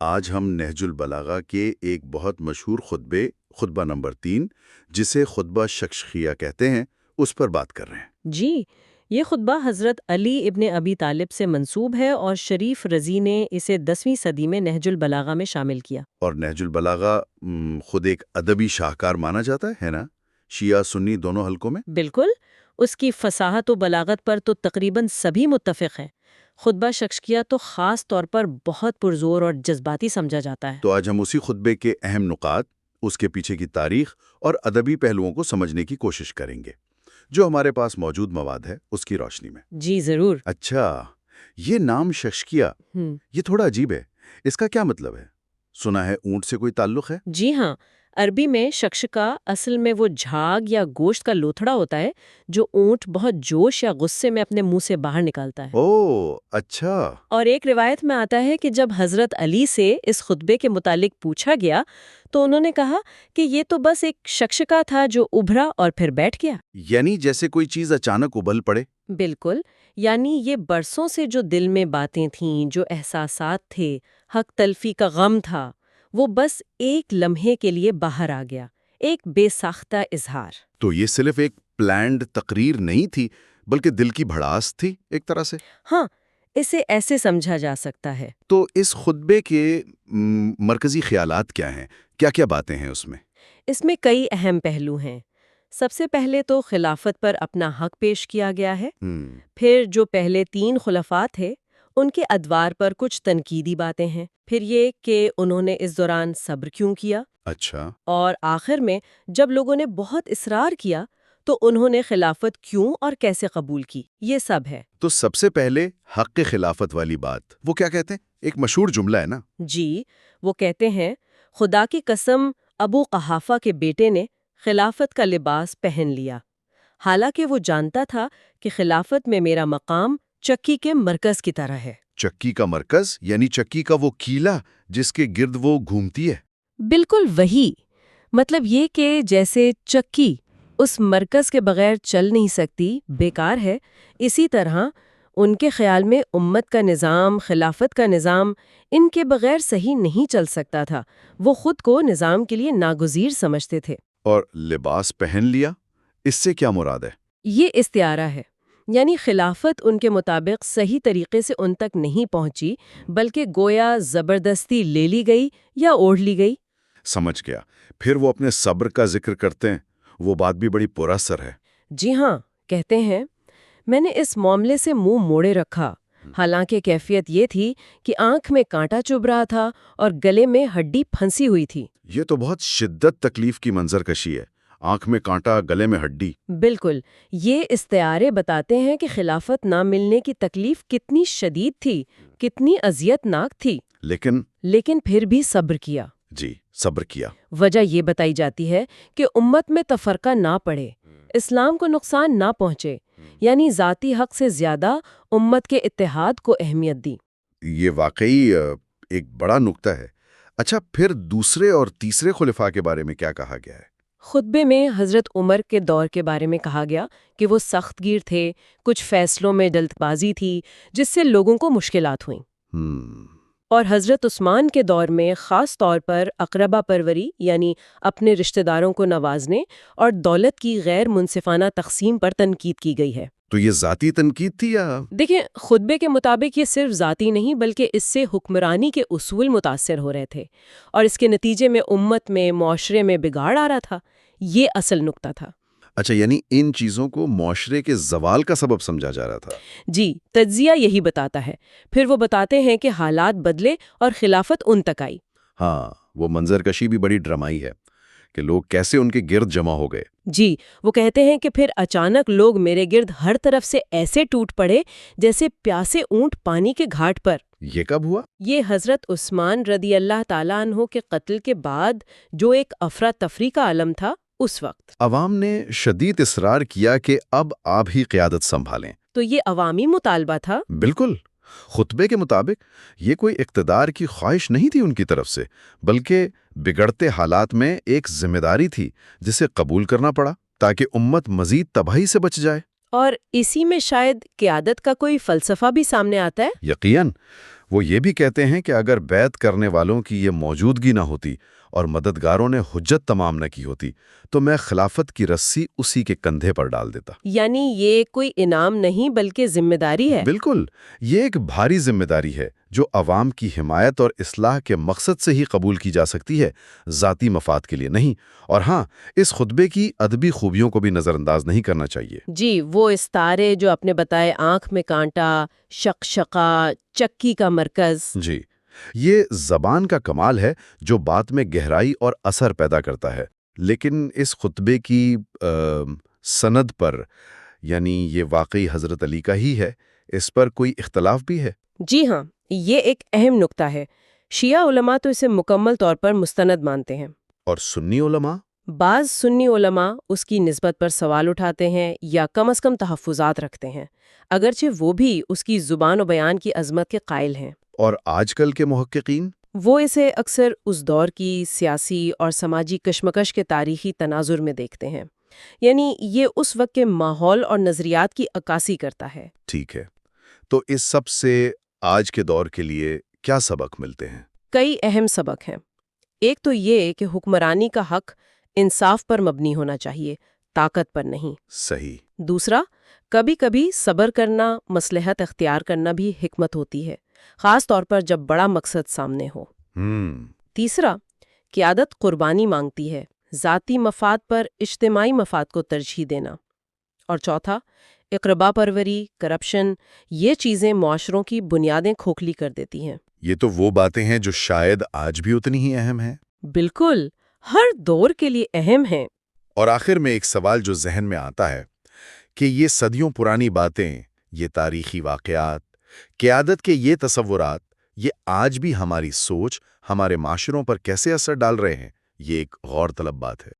آج ہم نہج البلاغہ کے ایک بہت مشہور خطبہ نمبر 3، جسے خطبہ شکشقیہ کہتے ہیں، اس پر بات کر رہے ہیں۔ جی، یہ خطبہ حضرت علی ابن ابی طالب سے منسوب ہے اور شریف رضی نے اسے 10ویں صدی میں نہج البلاغہ میں شامل کیا۔ اور نہج البلاغہ خود ایک ادبی شاہکار مانا جاتا ہے نا؟ شیعہ سنی دونوں حلقوں میں؟ بالکل، اس کی فصاحت و بلاغت پر تو تقریباً سبھی متفق ہیں۔ خطبہ شکشقیہ تو خاص طور پر بہت پرزور اور جذباتی سمجھا جاتا ہے۔ تو آج ہم اسی خطبے کے اہم نکات، اس کے پیچھے کی تاریخ اور ادبی پہلوؤں کو سمجھنے کی کوشش کریں گے، جو ہمارے پاس موجود مواد ہے اس کی روشنی میں۔ جی ضرور۔ اچھا، یہ نام شکشقیہ، یہ تھوڑا عجیب ہے، اس کا کیا مطلب ہے؟ سنا ہے اونٹ سے کوئی تعلق ہے؟ جی ہاں، عربی میں شکشکا اصل میں وہ جھاگ یا گوشت کا لوتھڑا ہوتا ہے جو اونٹ بہت جوش یا غصے میں اپنے منہ سے باہر نکالتا ہے۔ اوہ اچھا۔ اور ایک روایت میں آتا ہے کہ جب حضرت علی سے اس خطبے کے متعلق پوچھا گیا تو انہوں نے کہا کہ یہ تو بس ایک شکشکا تھا جو ابھرا اور پھر بیٹھ گیا۔ یعنی جیسے کوئی چیز اچانک ابل پڑے؟ بالکل، یعنی یہ برسوں سے جو دل میں باتیں تھیں، جو احساسات تھے، حق تلفی کا غم تھا، وہ بس ایک لمحے کے لیے باہر آ گیا، ایک بے ساختہ اظہار۔ تو یہ صرف ایک پلانڈ تقریر نہیں تھی، بلکہ دل کی بھڑاس تھی ایک طرح سے۔ ہاں، اسے ایسے سمجھا جا سکتا ہے۔ تو اس خطبے کے مرکزی خیالات کیا ہیں؟ کیا کیا باتیں ہیں اس میں؟ اس میں کئی اہم پہلو ہیں۔ سب سے پہلے تو خلافت پر اپنا حق پیش کیا گیا ہے۔ پھر جو پہلے 3 خلفاء تھے ان کے ادوار پر کچھ تنقیدی باتیں ہیں۔ پھر یہ کہ انہوں نے اس دوران صبر کیوں کیا۔ اچھا۔ اور آخر میں جب لوگوں نے بہت اصرار کیا تو انہوں نے خلافت کیوں اور کیسے قبول کی، یہ سب ہے۔ تو سب سے پہلے حق خلافت والی بات، وہ کیا کہتے ہیں؟ ایک مشہور جملہ ہے نا؟ جی، وہ کہتے ہیں، خدا کی قسم ابو قحافہ کے بیٹے نے خلافت کا لباس پہن لیا، حالانکہ وہ جانتا تھا کہ خلافت میں میرا مقام چکی کے مرکز کی طرح ہے۔ چکی کا مرکز یعنی چکی کا وہ کیلا جس کے گرد وہ گھومتی ہے؟ بالکل وہی، مطلب یہ کہ جیسے چکی اس مرکز کے بغیر چل نہیں سکتی، بیکار ہے، اسی طرح ان کے خیال میں امت کا نظام، خلافت کا نظام ان کے بغیر صحیح نہیں چل سکتا تھا۔ وہ خود کو نظام کے لیے ناگزیر سمجھتے تھے۔ اور لباس پہن لیا، اس سے کیا مراد ہے؟ یہ استعارہ ہے، یعنی خلافت ان کے مطابق صحیح طریقے سے ان تک نہیں پہنچی، بلکہ گویا زبردستی لے لی گئی یا اوڑھ لی گئی۔ سمجھ گیا۔ پھر وہ اپنے صبر کا ذکر کرتے ہیں، وہ بات بھی بڑی پر اثر ہے۔ جی ہاں، کہتے ہیں، میں نے اس معاملے سے منہ موڑے رکھا، حالانکہ کیفیت یہ تھی کہ آنکھ میں کانٹا چبھ رہا تھا اور گلے میں ہڈی پھنسی ہوئی تھی۔ یہ تو بہت شدت تکلیف کی منظر کشی ہے، آنکھ میں کانٹا، گلے میں ہڈی۔ بالکل، یہ استعارے بتاتے ہیں کہ خلافت نہ ملنے کی تکلیف کتنی شدید تھی، کتنی اذیت ناک تھی، لیکن پھر بھی صبر کیا۔ جی، صبر کیا۔ وجہ یہ بتائی جاتی ہے کہ امت میں تفرقہ نہ پڑے، اسلام کو نقصان نہ پہنچے، یعنی ذاتی حق سے زیادہ امت کے اتحاد کو اہمیت دی۔ یہ واقعی ایک بڑا نکتہ ہے۔ اچھا، پھر دوسرے اور تیسرے خلفاء کے بارے میں کیا کہا گیا ہے؟ خطبے میں حضرت عمر کے دور کے بارے میں کہا گیا کہ وہ سخت گیر تھے، کچھ فیصلوں میں جلد بازی تھی جس سے لوگوں کو مشکلات ہوئیں۔ اور حضرت عثمان کے دور میں خاص طور پر اقربا پروری، یعنی اپنے رشتہ داروں کو نوازنے اور دولت کی غیر منصفانہ تقسیم پر تنقید کی گئی ہے۔ تو یہ ذاتی تنقید تھی یا؟ دیکھیں، خطبے کے مطابق یہ صرف ذاتی نہیں بلکہ اس سے حکمرانی کے اصول متاثر ہو رہے تھے، اور اس کے نتیجے میں امت میں، معاشرے میں بگاڑ آ رہا تھا۔ یہ اصل نکتہ تھا۔ اچھا، یعنی ان چیزوں کو معاشرے کے زوال کا سبب سمجھا جا رہا تھا؟ جی، تجزیہ یہی بتاتا ہے۔ پھر وہ بتاتے ہیں کہ حالات بدلے اور خلافت ان تک آئی۔ ہاں، وہ منظر کشی بھی بڑی ڈرامائی ہے کہ لوگ کیسے ان کے گرد جمع ہو گئے۔ جی، وہ کہتے ہیں کہ پھر اچانک لوگ میرے گرد ہر طرف سے ایسے ٹوٹ پڑے جیسے پیاسے اونٹ پانی کے گھاٹ پر۔ یہ کب ہوا؟ یہ حضرت عثمان رضی اللہ تعالیٰ عنہ کے قتل کے بعد جو ایک افراتفری کا عالم تھا، اس وقت عوام نے شدید اصرار کیا کہ اب آپ ہی قیادت سنبھالیں۔ تو یہ عوامی مطالبہ تھا۔ بالکل، خطبے کے مطابق یہ کوئی اقتدار کی خواہش نہیں تھی ان کی طرف سے، بلکہ بگڑتے حالات میں ایک ذمہ داری تھی جسے قبول کرنا پڑا تاکہ امت مزید تباہی سے بچ جائے۔ اور اسی میں شاید قیادت کا کوئی فلسفہ بھی سامنے آتا ہے۔ یقیناً، وہ یہ بھی کہتے ہیں کہ اگر بیعت کرنے والوں کی یہ موجودگی نہ ہوتی اور مددگاروں نے حجت تمام نہ کی ہوتی تو میں خلافت کی رسی اسی کے کندھے پر ڈال دیتا۔ یعنی یہ کوئی انعام نہیں بلکہ ذمہ داری ہے۔ بالکل، یہ ایک بھاری ذمہ داری ہے جو عوام کی حمایت اور اصلاح کے مقصد سے ہی قبول کی جا سکتی ہے، ذاتی مفاد کے لیے نہیں۔ اور ہاں، اس خطبے کی ادبی خوبیوں کو بھی نظر انداز نہیں کرنا چاہیے۔ جی، وہ استارے جو آپ نے بتائے، آنکھ میں کانٹا، شقشقہ، چکی کا مرکز۔ جی، یہ زبان کا کمال ہے جو بات میں گہرائی اور اثر پیدا کرتا ہے۔ لیکن اس خطبے کی سند پر، یعنی یہ واقعی حضرت علی کا ہی ہے، اس پر کوئی اختلاف بھی ہے؟ جی ہاں، یہ ایک اہم نکتہ ہے۔ شیعہ علماء تو اسے مکمل طور پر مستند مانتے ہیں، اور سنی علماء؟ بعض سنی علماء اس کی نسبت پر سوال اٹھاتے ہیں یا کم از کم تحفظات رکھتے ہیں، اگرچہ وہ بھی اس کی زبان و بیان کی عظمت کے قائل ہیں۔ اور آج کل کے محققین؟ وہ اسے اکثر اس دور کی سیاسی اور سماجی کشمکش کے تاریخی تناظر میں دیکھتے ہیں، یعنی یہ اس وقت کے ماحول اور نظریات کی عکاسی کرتا ہے۔ ٹھیک ہے، تو اس سب سے آج کے دور کے لیے کیا سبق ملتے ہیں؟ کئی اہم سبق ہیں۔ ایک تو یہ کہ حکمرانی کا حق انصاف پر مبنی ہونا چاہیے، طاقت پر نہیں۔ صحیح۔ دوسرا، کبھی کبھی صبر کرنا، مصلحت اختیار کرنا بھی حکمت ہوتی ہے، خاص طور پر جب بڑا مقصد سامنے ہو۔ تیسرا، قیادت قربانی مانگتی ہے، ذاتی مفاد پر اجتماعی مفاد کو ترجیح دینا۔ اور چوتھا، اقربا پروری، کرپشن، یہ چیزیں معاشروں کی بنیادیں کھوکھلی کر دیتی ہیں۔ یہ تو وہ باتیں ہیں جو شاید آج بھی اتنی ہی اہم ہیں۔ بالکل، ہر دور کے لیے اہم ہیں۔ اور آخر میں ایک سوال جو ذہن میں آتا ہے کہ یہ صدیوں پرانی باتیں، یہ تاریخی واقعات، قیادت کے یہ تصورات، یہ آج بھی ہماری سوچ، ہمارے معاشروں پر کیسے اثر ڈال رہے ہیں؟ یہ ایک غور طلب بات ہے۔